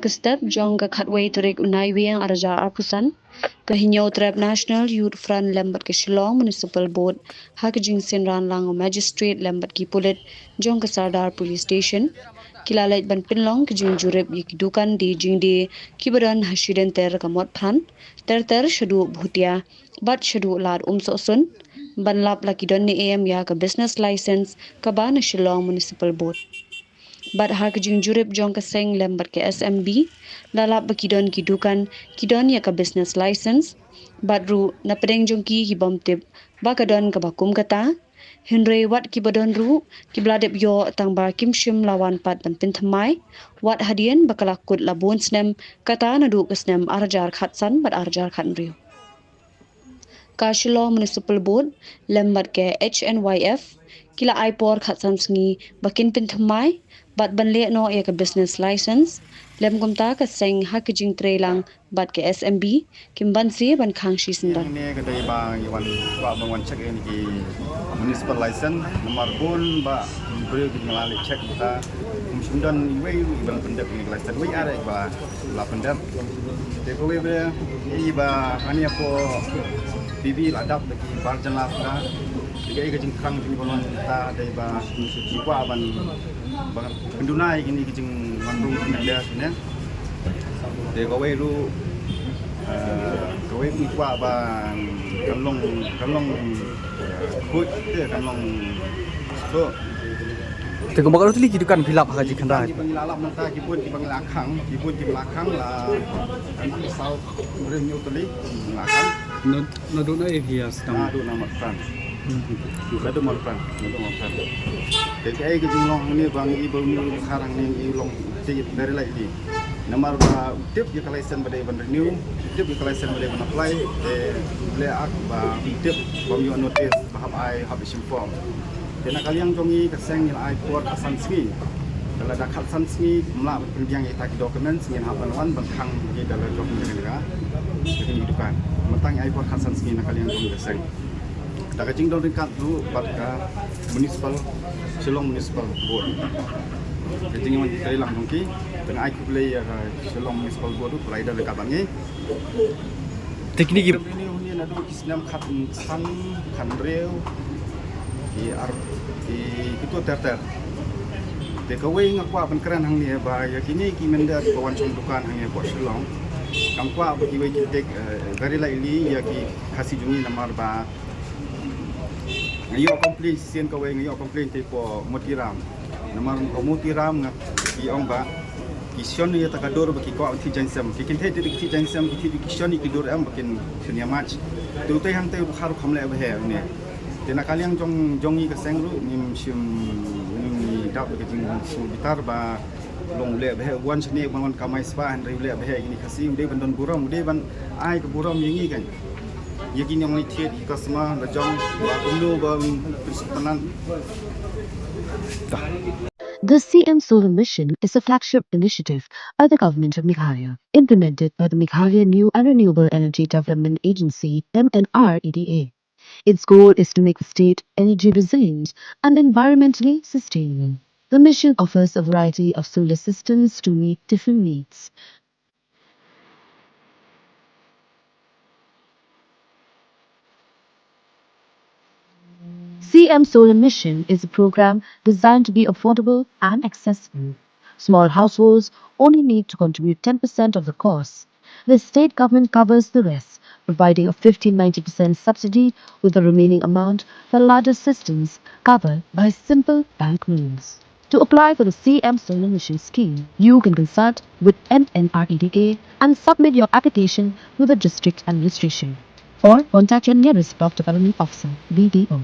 Step jong ka khatway turik unai wiang arja arpusan kahinyo trap National Youth Front lembat ke Shillong Municipal Board hakjing sinran lang magistrate lembat ki pulit jong ka Sardar Police Station kilalait ban pinlong kijing jurep yikidukan di jingdi kibaran hasiden ter kamot phan ter shadu bhutia bat shadu lad sosun ban lap lakidon ni am ya ka business license ka ban Shillong Municipal Board bat hakjing jurep jong ka seng lembat ke SMB lalap bakidon kidon ya ka business license bat ru na pedeng jong ki hibom tip bakadon ka bakum kata Henry wat kibadon ru kibladep yo tang bar kimshim lawan pat ban pinthamai wat hadien bakalakut labon snem kata nadu kesnem arjar khatsan bat arjar khat riu Kashilo Municipal Board lembat ke HNYF kila aipor khatsan sngi bakin pinthamai bat banle no ya ka business license lem kumta ka seng hakjing trelang bat ke SMB kimban si ban khangshi sindan ne ka dai ba wan ba wan check in ki municipal license nomor pun ba beri ki ngalali check kita musundon iwe ban pendek ni license we are ba la pendek de ko we ba hani ko bibi ladap ki barjan la fra diga ka jing krang ni ban ta dai ba ki kwa ban pendunai ini ki jing wan rum dia ne de ko we lu kawin ikwa ba kalong kut dia kalong so Tengok bakal tu lagi dukan filap haji kandai. Lalap mentah kipun di belakang lah kan sau renew tadi belakang Nado na hias nah do nama kan nado malkan jadi ai ke jinglong ni bang ibu ni sekarang ni ilong dari lagi nomor ba tip ya license bade ban renew tip ya license bade ban apply le ak ba tip bom yo notice bahap ai habis inform dan kalian jongi keseng yang ai kuat kesan sini kalau ada kesan sini melak berbiang kita ki dokumen sini hapan wan bangkang di dalam dokumen negara jadi hidupan mentang ai kuat kesan sini kalian jongi keseng kita kecing dong dekat dulu pada municipal Shillong Municipal Board jadi yang dari lang dongki dengan ai kublai Shillong Municipal Board tu pulai dari kabangi teknik ini nado kisnam kan rel di itu ter de kawai ngakwa ban kran hang ni ba ya kini ki menda kawan chung dukan hang ni ko Shillong kamkwa ba ki wai ki tek gari la ili ya ki khasi jungi namar ba ngayo komplain sien kawai ngayo komplain te po motiram namar ko motiram ngak ki ong ba ki sion ya takador ba ki ko ti jansam ki kin te ti jansam ki ti sion ki dor am bakin dunia match tu te hang te khar khamle ba he ne tena kalian jongi ke sengru nim sim ni dap ke jing bitar ba long le be wan chne ban kamai spa han re le be ini khasi ude ban don buram ude ban ai ke buram yingi kan yakin yang ni thiet ka sama la jong ba kumlo ba panan The CM Solar Mission is a flagship initiative of the government of Meghalaya, implemented by the Meghalaya New and Renewable Energy Development Agency (MNREDA). Its goal is to make the state energy resilient and environmentally sustainable. The mission offers a variety of solar systems to meet different needs. CM Solar Mission is a program designed to be affordable and accessible. Small households only need to contribute 10% of the cost. The state government covers the rest, providing a 50-90% subsidy with the remaining amount for larger systems covered by simple bank loans. To apply for the CM Solar Mission scheme, you can consult with MNREDA and submit your application to the district administration, or contact your nearest block development officer (BDO).